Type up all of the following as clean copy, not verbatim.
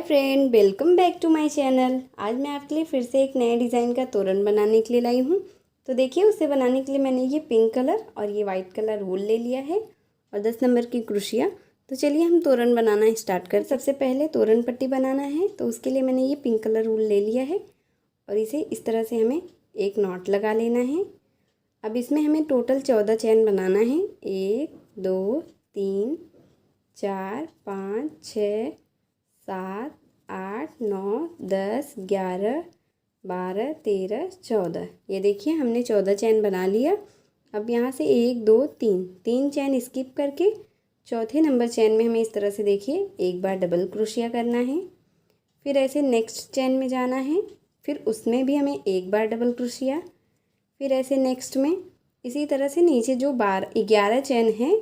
Friend, welcome back to my channel. आज मैं आपके लिए फिर से एक नए डिज़ाइन का तोरण बनाने के लिए लाई हूँ। तो देखिए, उसे बनाने के लिए मैंने ये पिंक कलर और ये वाइट कलर वूल ले लिया है और 10 नंबर की क्रोशिया। तो चलिए हम तोरण बनाना स्टार्ट कर। सबसे पहले तोरण पट्टी बनाना है, तो उसके लिए मैंने ये पिंक कलर वूल ले लिया है और इसे इस तरह से हमें एक नॉट लगा लेना है। अब इसमें हमें टोटल 14 चैन बनाना है। 1 2 3 4 5 6 7 8 9 10 11 12 13 14। ये देखिए, हमने 14 चैन बना लिया। अब यहाँ से 1 2 3 चैन स्किप करके चौथे नंबर चैन में हमें इस तरह से देखिए एक बार डबल क्रोशिया करना है। फिर ऐसे नेक्स्ट चैन में जाना है, फिर उसमें भी हमें एक बार डबल क्रोशिया। फिर ऐसे नेक्स्ट में इसी तरह से नीचे जो 11 चैन है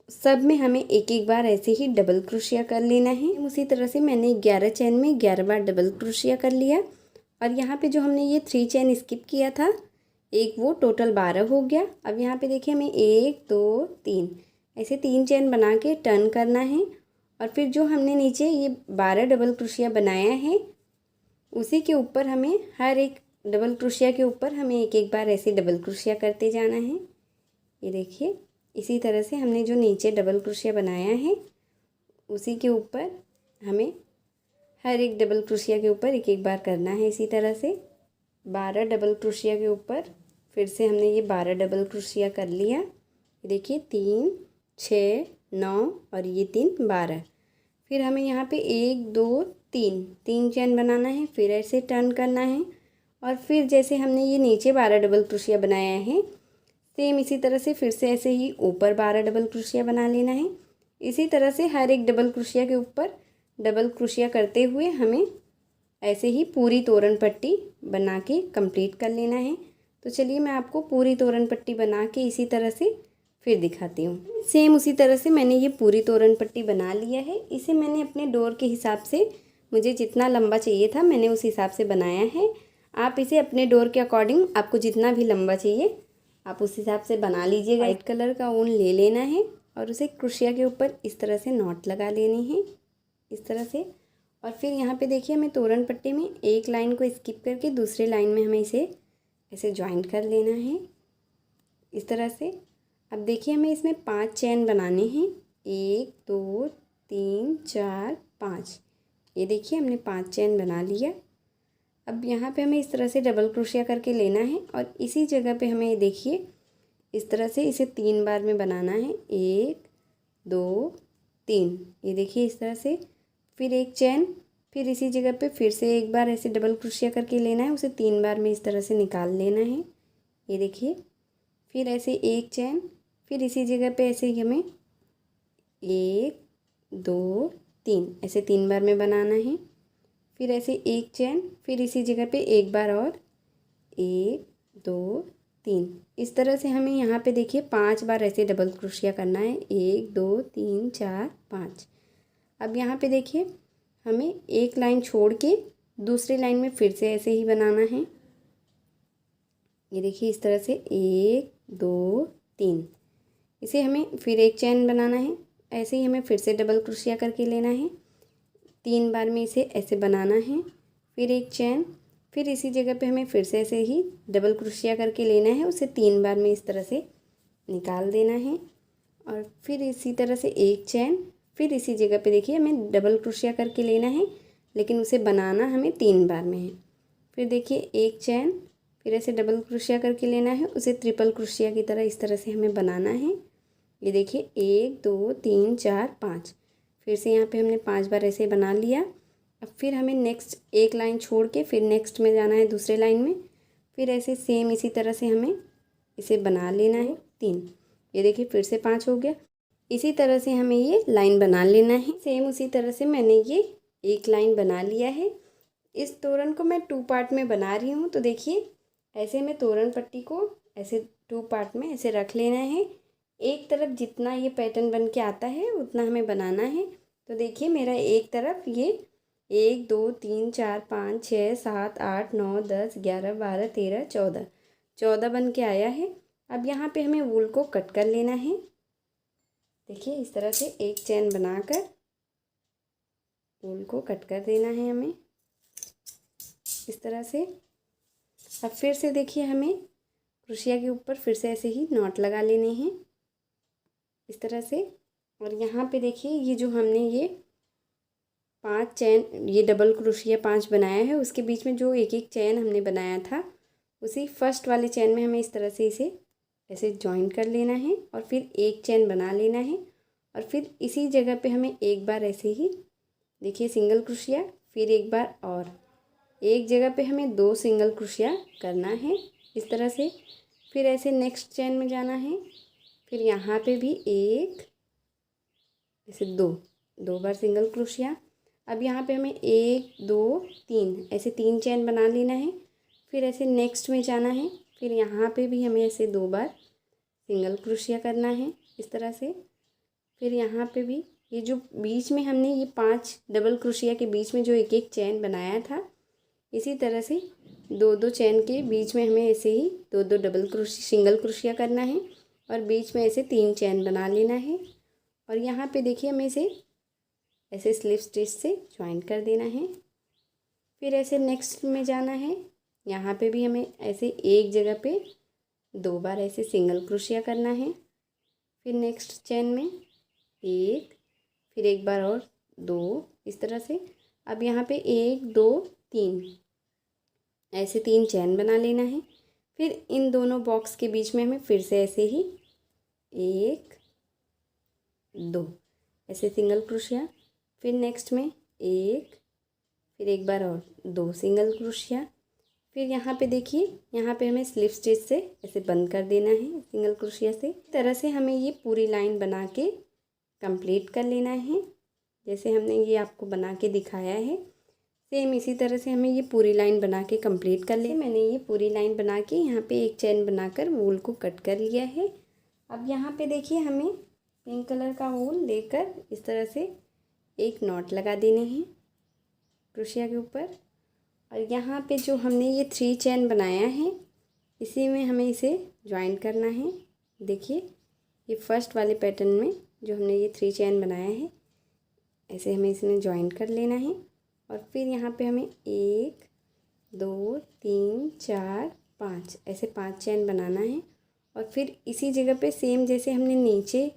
सब में हमें एक एक बार ऐसे ही डबल क्रोशिया कर लेना है। उसी तरह से मैंने 11 चैन में 11 बार डबल क्रोशिया कर लिया। और यहाँ पे जो हमने ये 3 चैन स्किप किया था, एक वो टोटल 12 हो गया। अब यहाँ पे देखिए, हमें 1 2 3 ऐसे 3 चैन बना के टर्न करना है। और फिर जो हमने नीचे ये 12 डबल क्रोशिया बनाया है, उसी के ऊपर हमें हर एक डबल क्रोशिया के ऊपर हमें एक एक बार ऐसे डबल क्रोशिया करते जाना है। ये देखिए, इसी तरह से हमने जो नीचे डबल क्रोशिया बनाया है उसी के ऊपर हमें हर एक डबल क्रोशिया के ऊपर एक एक बार करना है। इसी तरह से 12 डबल क्रोशिया के ऊपर फिर से हमने ये 12 डबल क्रोशिया कर लिया। देखिए, 3 6 9 और ये 3 12। फिर हमें यहाँ पे 1 2 3 चैन बनाना है, फिर ऐसे टर्न करना है। और फिर जैसे हमने ये नीचे 12 डबल क्रोशिया बनाया है, सेम इसी तरह से फिर से ऐसे ही ऊपर 12 डबल क्रोशिया बना लेना है। इसी तरह से हर एक डबल क्रोशिया के ऊपर डबल क्रोशिया करते हुए हमें ऐसे ही पूरी तोरण पट्टी बना के कंप्लीट कर लेना है। तो चलिए मैं आपको पूरी तोरण पट्टी बना के इसी तरह से फिर दिखाती हूँ। सेम उसी तरह से मैंने ये पूरी तोरण पट्टी बना लिया है। इसे मैंने अपने डोर के हिसाब से, मुझे जितना लंबा चाहिए था मैंने उस हिसाब से बनाया है। आप इसे अपने डोर के अकॉर्डिंग, आपको जितना भी लंबा चाहिए आप उस हिसाब से बना लीजिएगा। वाइट कलर का ऊन ले लेना है और उसे क्रोशिया के ऊपर इस तरह से नॉट लगा लेनी है, इस तरह से। और फिर यहाँ पे देखिए, हमें तोरण पट्टी में एक लाइन को स्किप करके दूसरे लाइन में हमें इसे ऐसे ज्वाइंट कर लेना है, इस तरह से। अब देखिए, हमें इसमें 5 चैन बनाने हैं। 1 2 3 4 5। ये देखिए, हमने 5 चैन बना लिया। अब यहाँ पे हमें इस तरह से डबल क्रोशिया करके लेना है और इसी जगह पे हमें देखिए इस तरह से इसे 3 बार में बनाना है। 1 2 3। ये देखिए इस तरह से। फिर एक चैन, फिर इसी जगह पे फिर से एक बार ऐसे डबल क्रोशिया करके लेना है, उसे 3 बार में इस तरह से निकाल लेना है। ये देखिए, फिर ऐसे एक चैन, फिर इसी जगह पे ऐसे ही हमें 1 2 3 ऐसे 3 बार में बनाना है। फिर ऐसे एक चैन, फिर इसी जगह पे एक बार और 1 2 3। इस तरह से हमें यहाँ पे देखिए 5 बार ऐसे डबल क्रोशिया करना है। 1 2 3 4 5। अब यहाँ पे देखिए, हमें एक लाइन छोड़ के दूसरी लाइन में फिर से ऐसे ही बनाना है। ये देखिए इस तरह से 1 2 3। इसे हमें फिर एक चैन बनाना है, ऐसे ही हमें फिर से डबल क्रोशिया करके लेना है। 3 बार में इसे ऐसे बनाना है, फिर एक चैन, फिर इसी जगह पे हमें फिर से ऐसे ही डबल क्रोशिया करके लेना है, उसे 3 बार में इस तरह से निकाल देना है। और फिर इसी तरह से एक चैन, फिर इसी जगह पे देखिए हमें डबल क्रोशिया करके लेना है, लेकिन उसे बनाना हमें 3 बार में है। फिर देखिए एक चैन, फिर ऐसे डबल क्रोशिया करके लेना है, उसे ट्रिपल क्रोशिया की तरह इस तरह से हमें बनाना है। ये देखिए 1 2 3 4 5। फिर से यहाँ पे हमने 5 बार ऐसे बना लिया। अब फिर हमें नेक्स्ट एक लाइन छोड़ के फिर नेक्स्ट में जाना है, दूसरे लाइन में। फिर ऐसे सेम इसी तरह से हमें इसे बना लेना है 3। ये देखिए फिर से 5 हो गया। इसी तरह से हमें ये लाइन बना लेना है। सेम उसी तरह से मैंने ये एक लाइन बना लिया है। इस तोरण को मैं 2 पार्ट में बना रही हूँ। तो देखिए, ऐसे में तोरण पट्टी को ऐसे 2 पार्ट में ऐसे रख लेना है। एक तरफ जितना ये पैटर्न बन के आता है उतना हमें बनाना है। तो देखिए, मेरा एक तरफ ये 1 2 3 4 5 6 7 8 9 10 11 12 13 14 बन के आया है। अब यहाँ पे हमें वूल को कट कर लेना है। देखिए इस तरह से एक चैन बनाकर वूल को कट कर देना है हमें इस तरह से। अब फिर से देखिए हमें क्रोशिया के ऊपर फिर से ऐसे ही नॉट लगा लेने हैं इस तरह से। और यहाँ पे देखिए ये जो हमने ये 5 चैन, ये डबल क्रोशिया 5 बनाया है, उसके बीच में जो एक एक चैन हमने बनाया था उसी फर्स्ट वाले चैन में हमें इस तरह से इसे ऐसे जॉइन कर लेना है और फिर एक चैन बना लेना है। और फिर इसी जगह पे हमें एक बार ऐसे ही देखिए सिंगल क्रोशिया, फिर एक बार और एक जगह पे हमें 2 सिंगल क्रोशिया करना है इस तरह से। फिर ऐसे नेक्स्ट चैन में जाना है, फिर यहाँ पे भी एक, ऐसे 2 बार सिंगल क्रोशिया। अब यहाँ पे हमें 1 2 3 ऐसे 3 चैन बना लेना है। फिर ऐसे नेक्स्ट में जाना है, फिर यहाँ पे भी हमें ऐसे 2 बार सिंगल क्रोशिया करना है इस तरह से। फिर यहाँ पे भी ये जो बीच में हमने ये 5 डबल क्रोशिया के बीच में जो एक एक चैन बनाया था, इसी तरह से 2 चैन के बीच में हमें ऐसे ही 2 डबल क्रोशिया सिंगल क्रोशिया करना है और बीच में ऐसे 3 चैन बना लेना है। और यहाँ पे देखिए हमें इसे ऐसे स्लिप स्टिच से ज्वाइन कर देना है। फिर ऐसे नेक्स्ट में जाना है, यहाँ पे भी हमें ऐसे एक जगह पे 2 बार ऐसे सिंगल क्रोशिया करना है। फिर नेक्स्ट चैन में एक, फिर एक बार और 2 इस तरह से। अब यहाँ पे 1 2 3 ऐसे 3 चैन बना लेना है। फिर इन दोनों बॉक्स के बीच में हमें फिर से ऐसे ही 1 2 ऐसे सिंगल क्रोशिया, फिर नेक्स्ट में एक, फिर एक बार और 2 सिंगल क्रोशिया। फिर यहाँ पे देखिए यहाँ पे हमें स्लिप स्टिच से ऐसे बंद कर देना है सिंगल क्रोशिया से। इस तरह से हमें ये पूरी लाइन बना के कंप्लीट कर लेना है, जैसे हमने ये आपको बना के दिखाया है सेम इसी तरह से हमें ये पूरी लाइन बना के कंप्लीट कर ले। मैंने ये पूरी लाइन बना के यहाँ पे एक चैन बनाकर वूल को कट कर लिया है। अब यहाँ पे देखिए हमें पिंक कलर का वूल लेकर इस तरह से एक नॉट लगा देने हैं क्रोशिया के ऊपर। और यहाँ पे जो हमने ये 3 चैन बनाया है इसी में हमें इसे ज्वाइन करना है। देखिए ये फर्स्ट वाले पैटर्न में जो हमने ये 3 चैन बनाया है ऐसे हमें इसमें ज्वाइन कर लेना है। और फिर यहाँ पे हमें 1 2 3 4 5 ऐसे 5 चैन बनाना है। और फिर इसी जगह पे सेम जैसे हमने नीचे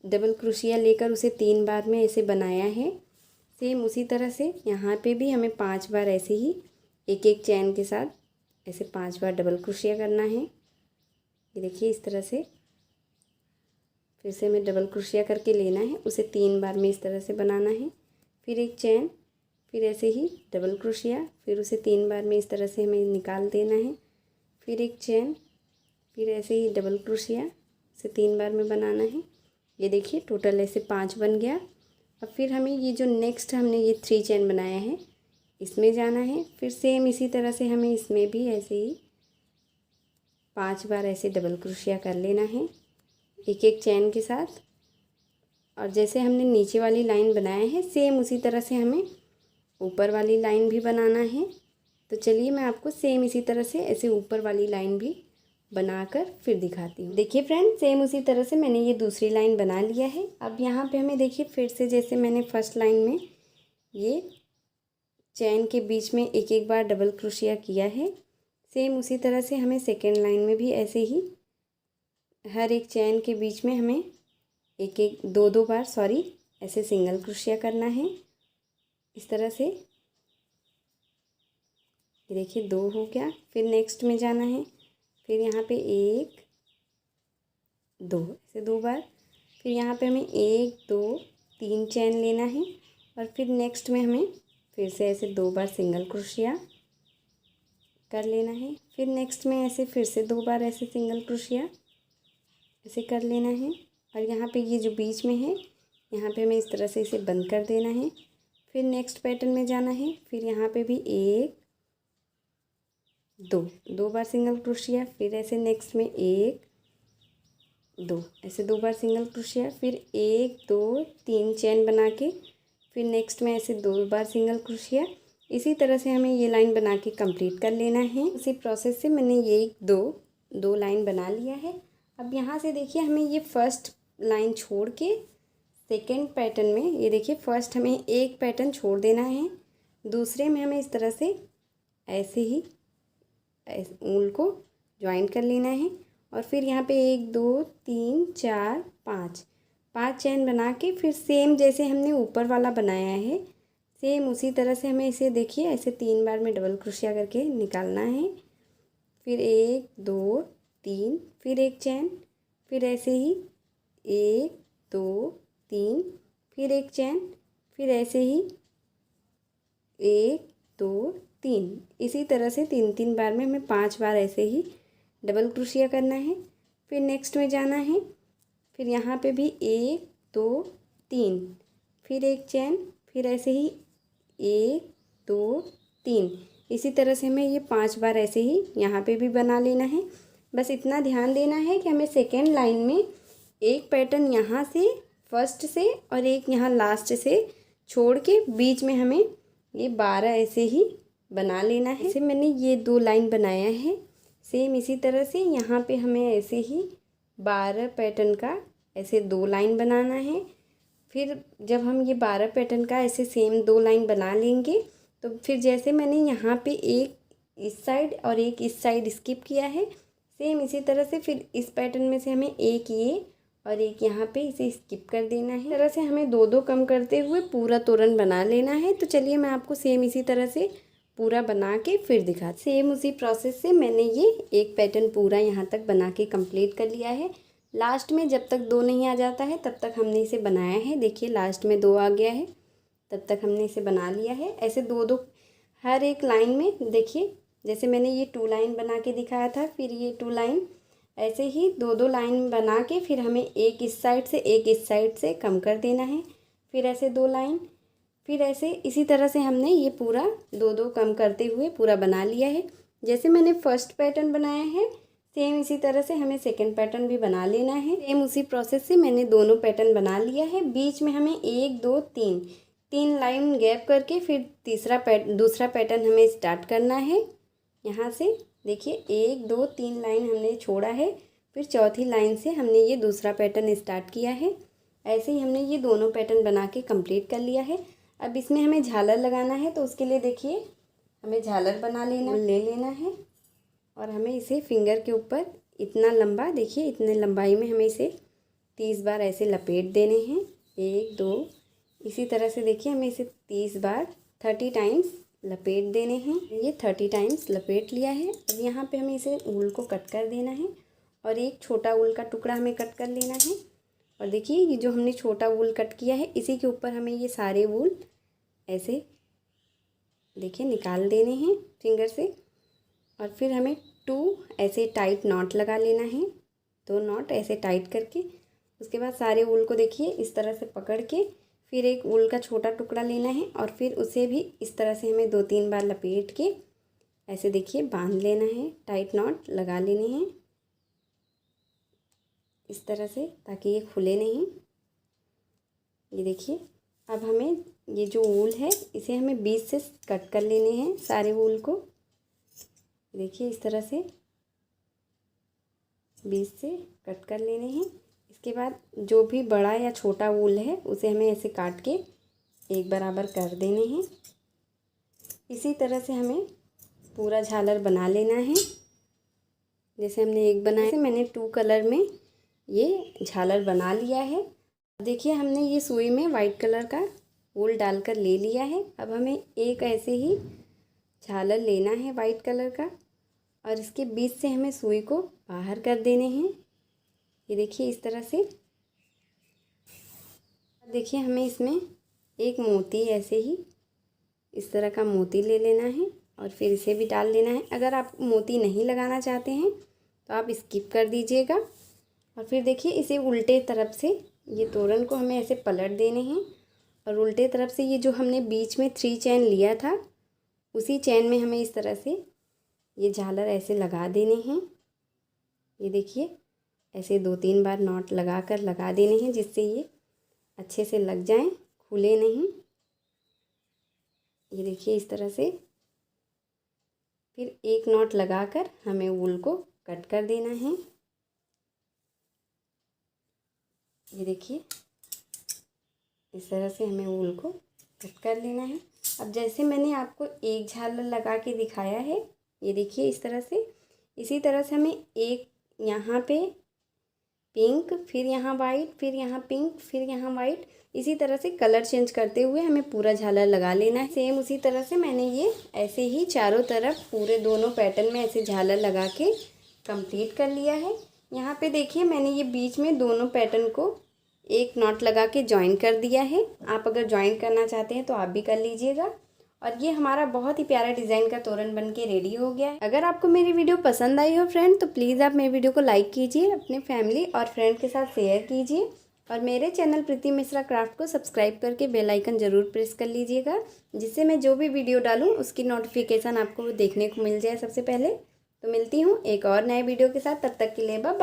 डबल क्रोशिया लेकर उसे 3 बार में ऐसे बनाया है, सेम उसी तरह से यहाँ पे भी हमें 5 बार ऐसे ही एक एक चैन के साथ ऐसे 5 बार डबल क्रोशिया करना है। ये देखिए इस तरह से फिर से हमें डबल क्रोशिया करके लेना है, उसे 3 बार में इस तरह से बनाना है। फिर एक चैन, फिर ऐसे ही डबल क्रोशिया, फिर उसे 3 बार में इस तरह से हमें निकाल देना है। फिर एक चैन, फिर ऐसे ही डबल क्रोशिया, उसे 3 बार में बनाना है। ये देखिए टोटल ऐसे 5 बन गया। अब फिर हमें ये जो नेक्स्ट हमने ये 3 चैन बनाया है इसमें जाना है। फिर सेम इसी तरह से हमें इसमें भी ऐसे ही 5 बार ऐसे डबल क्रोशिया कर लेना है एक एक चैन के साथ। और जैसे हमने नीचे वाली लाइन बनाया है सेम उसी तरह से हमें ऊपर वाली लाइन भी बनाना है। तो चलिए मैं आपको सेम इसी तरह से ऐसे ऊपर वाली लाइन भी बनाकर फिर दिखाती हूँ। देखिए फ्रेंड सेम उसी तरह से मैंने ये दूसरी लाइन बना लिया है। अब यहाँ पे हमें देखिए फिर से जैसे मैंने फर्स्ट लाइन में ये चैन के बीच में एक एक बार डबल क्रोशिया किया है, सेम उसी तरह से हमें सेकेंड लाइन में भी ऐसे ही हर एक चैन के बीच में हमें एक एक 2 बार ऐसे सिंगल क्रोशिया करना है इस तरह से। ये देखिए 2 हो गया। फिर नेक्स्ट में जाना है, फिर यहाँ पे 1 2 ऐसे 2 बार। फिर यहाँ पे हमें 1 2 3 चैन लेना है और फिर नेक्स्ट में हमें फिर से ऐसे 2 बार सिंगल क्रोशिया कर लेना है। फिर नेक्स्ट में ऐसे फिर से 2 बार ऐसे सिंगल क्रोशिया ऐसे कर लेना है। और यहाँ पे ये जो बीच में है यहाँ पे हमें इस तरह से इसे बंद कर देना है। फिर नेक्स्ट पैटर्न में जाना है, फिर यहाँ पे भी 1 2 बार सिंगल क्रोशिया, फिर ऐसे नेक्स्ट में 1 2 ऐसे 2 बार सिंगल क्रोशिया, फिर 1 2 3 चैन बना के फिर नेक्स्ट में ऐसे 2 बार सिंगल क्रोशिया। इसी तरह से हमें ये लाइन बना के कंप्लीट कर लेना है। उसी प्रोसेस से मैंने ये 2 लाइन बना लिया है। अब यहाँ से देखिए हमें ये फर्स्ट लाइन छोड़ के सेकेंड पैटर्न में ये देखिए, फर्स्ट हमें एक पैटर्न छोड़ देना है, दूसरे में हमें इस तरह से ऐसे ही ऊल को ज्वाइन कर लेना है और फिर यहाँ पे 1 2 3 4 5 चैन बना के फिर सेम जैसे हमने ऊपर वाला बनाया है सेम उसी तरह से हमें इसे देखिए ऐसे 3 बार में डबल क्रोशिया करके निकालना है। फिर 1 2 3 फिर एक चैन, फिर ऐसे ही 1 2 3 फिर एक चैन, फिर ऐसे ही 1 2 3, इसी तरह से 3 बार में हमें 5 बार ऐसे ही डबल क्रोशिया करना है। फिर नेक्स्ट में जाना है, फिर यहाँ पे भी 1 2 3 फिर एक चैन, फिर ऐसे ही 1 2 3, इसी तरह से हमें ये 5 बार ऐसे ही यहाँ पे भी बना लेना है। बस इतना ध्यान देना है कि हमें सेकेंड लाइन में एक पैटर्न यहाँ से फर्स्ट से और एक यहाँ लास्ट से छोड़ के बीच में हमें ये 12 ऐसे ही बना लेना है। ऐसे मैंने ये 2 लाइन बनाया है, सेम इसी तरह से यहाँ पे हमें ऐसे ही 12 पैटर्न का ऐसे 2 लाइन बनाना है। फिर जब हम ये 12 पैटर्न का ऐसे सेम 2 लाइन बना लेंगे तो फिर जैसे मैंने यहाँ पे एक इस साइड और एक इस साइड स्किप किया है, सेम इसी तरह से फिर इस पैटर्न में से हमें एक ये और एक यहाँ पे इसे स्किप कर देना है। इस तरह से हमें 2 कम करते हुए पूरा तोरण बना लेना है। तो चलिए मैं आपको सेम इसी तरह से पूरा बना के फिर दिखा। सेम उसी प्रोसेस से मैंने ये एक पैटर्न पूरा यहाँ तक बना के कंप्लीट कर लिया है। लास्ट में जब तक 2 नहीं आ जाता है तब तक हमने इसे बनाया है। देखिए लास्ट में 2 आ गया है, तब तक हमने इसे बना लिया है। ऐसे 2 हर एक लाइन में देखिए, जैसे मैंने ये 2 लाइन बना के दिखाया था, फिर ये 2 लाइन ऐसे ही 2 लाइन बना के फिर हमें एक इस साइड से एक इस साइड से कम कर देना है। फिर ऐसे 2 लाइन, फिर ऐसे इसी तरह से हमने ये पूरा 2 कम करते हुए पूरा बना लिया है। जैसे मैंने फर्स्ट पैटर्न बनाया है सेम इसी तरह से हमें सेकंड पैटर्न भी बना लेना है। सेम उसी प्रोसेस से मैंने दोनों पैटर्न बना लिया है। बीच में हमें 1 2 3 लाइन गैप करके फिर दूसरा पैटर्न हमें स्टार्ट करना है। यहाँ से देखिए 1 2 3 लाइन हमने छोड़ा है, फिर चौथी लाइन से हमने ये दूसरा पैटर्न स्टार्ट किया है। ऐसे ही हमने ये दोनों पैटर्न बना के कंप्लीट कर लिया है। अब इसमें हमें झालर लगाना है, तो उसके लिए देखिए हमें झालर बना लेना है और हमें इसे फिंगर के ऊपर इतना लंबा, देखिए इतने लंबाई में हमें इसे 30 बार ऐसे लपेट देने हैं। 1 2, इसी तरह से देखिए हमें इसे 30 बार 30 टाइम्स लपेट देने हैं। ये 30 टाइम्स लपेट लिया है। अब यहाँ पे हमें इसे ऊल को कट कर देना है और एक छोटा ऊल का टुकड़ा हमें कट कर लेना है। और देखिए ये जो हमने छोटा ऊल कट किया है इसी के ऊपर हमें ये सारे ऊल ऐसे देखिए निकाल देने हैं फिंगर से। और फिर हमें 2 ऐसे टाइट नॉट लगा लेना है, 2 नॉट ऐसे टाइट करके। उसके बाद सारे ऊल को देखिए इस तरह से पकड़ के फिर एक ऊल का छोटा टुकड़ा लेना है और फिर उसे भी इस तरह से हमें 2 3 बार लपेट के ऐसे देखिए बांध लेना है, टाइट नॉट लगा लेने हैं इस तरह से, ताकि ये खुले नहीं। ये देखिए अब हमें ये जो ऊल है इसे हमें बीच से कट कर लेने हैं सारे ऊल को। देखिए इस तरह से बीच से कट कर लेने हैं। इसके बाद जो भी बड़ा या छोटा ऊल है उसे हमें ऐसे काट के एक बराबर कर देने हैं। इसी तरह से हमें पूरा झालर बना लेना है। जैसे हमने एक बनाया, जैसे मैंने 2 कलर में ये झालर बना लिया है। देखिए हमने ये सुई में वाइट कलर का ऊल डालकर ले लिया है। अब हमें एक ऐसे ही झालर लेना है वाइट कलर का और इसके बीच से हमें सुई को बाहर कर देने हैं। ये देखिए इस तरह से। देखिए हमें इसमें एक मोती ऐसे ही इस तरह का मोती ले लेना है और फिर इसे भी डाल देना है। अगर आप मोती नहीं लगाना चाहते हैं तो आप स्किप कर दीजिएगा। और फिर देखिए इसे उल्टे तरफ से ये तोरण को हमें ऐसे पलट देने हैं और उल्टे तरफ से ये जो हमने बीच में 3 चैन लिया था उसी चैन में हमें इस तरह से ये झालर ऐसे लगा देने हैं। ये देखिए ऐसे 2 3 बार नॉट लगा देने हैं जिससे ये अच्छे से लग जाएं, खुले नहीं। ये देखिए इस तरह से। फिर एक नॉट लगाकर हमें ऊल को कट कर देना है। ये देखिए इस तरह से हमें वूल को कट कर लेना है। अब जैसे मैंने आपको एक झालर लगा के दिखाया है, ये देखिए इस तरह से, इसी तरह से हमें एक यहाँ पे पिंक, फिर यहाँ वाइट, फिर यहाँ पिंक, फिर यहाँ वाइट, इसी तरह से कलर चेंज करते हुए हमें पूरा झालर लगा लेना है। सेम उसी तरह से मैंने ये ऐसे ही चारों तरफ पूरे दोनों पैटर्न में ऐसे झालर लगा के कंप्लीट कर लिया है। यहाँ पे देखिए मैंने ये बीच में दोनों पैटर्न को एक नॉट लगा के ज्वाइन कर दिया है। आप अगर ज्वाइन करना चाहते हैं तो आप भी कर लीजिएगा। और ये हमारा बहुत ही प्यारा डिज़ाइन का तोरण बनके रेडी हो गया है। अगर आपको मेरी वीडियो पसंद आई हो फ्रेंड, तो प्लीज़ आप मेरी वीडियो को लाइक कीजिए, अपने फैमिली और फ्रेंड के साथ शेयर कीजिए और मेरे चैनल प्रीति मिश्रा क्राफ्ट को सब्सक्राइब करके बेल आइकन ज़रूर प्रेस कर लीजिएगा, जिससे मैं जो भी वीडियो डालूँ उसकी नोटिफिकेशन आपको देखने को मिल जाए सबसे पहले। तो मिलती हूँ एक और नए वीडियो के साथ, तब तक के लिए बाय बाय।